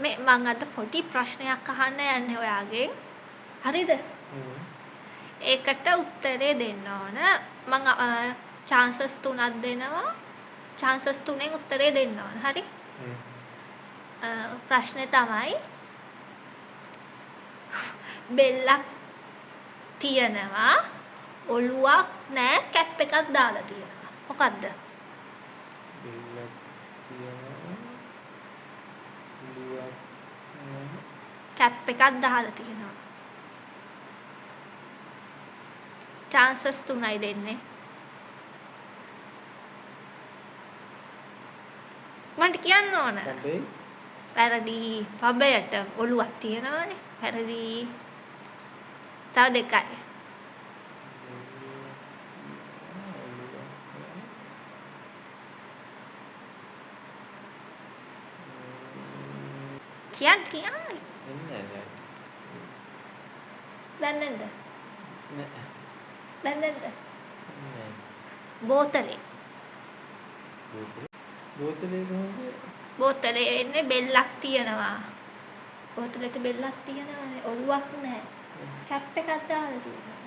මේ මම අද පොඩි ප්‍රශ්නයක් අහන්න යන්නේ ඔයාගෙන්. හරිද? ඒකට උත්තරේ දෙන්න ඕන. මම chances 3ක් දෙනවා. chances 3ෙන් උත්තරේ දෙන්න ඕන. හරි? ප්‍රශ්නේ තමයි බෙල්ලක් තියනවා ඔළුවක් නෑ කැප් එකක් දාලා තියෙනවා. මොකද්ද? බෙල්ලක් තියනවා ඔළුවක් නෑ කැප් එකක් දාලා තියෙනවා. chances 3යි දෙන්නේ. මන්ට කියන්න ඕන. පබේ වැරදි. පබයට ඔළුවක් තියෙනවානේ. වැරදි. තව දෙකයි. කියන්නේ. එන්නේ නැහැ. දන්නේද? නෑ. දන්නේද? නෑ. බෝතලේ. බෝතලේ කොහොමද? බෝතලේ එන්නේ බෙල්ලක් තියනවා. බෝතලෙට බෙල්ලක් තියනවානේ. ඔළුවක් නැහැ. කැප් එකක් දාලා තියෙනවා.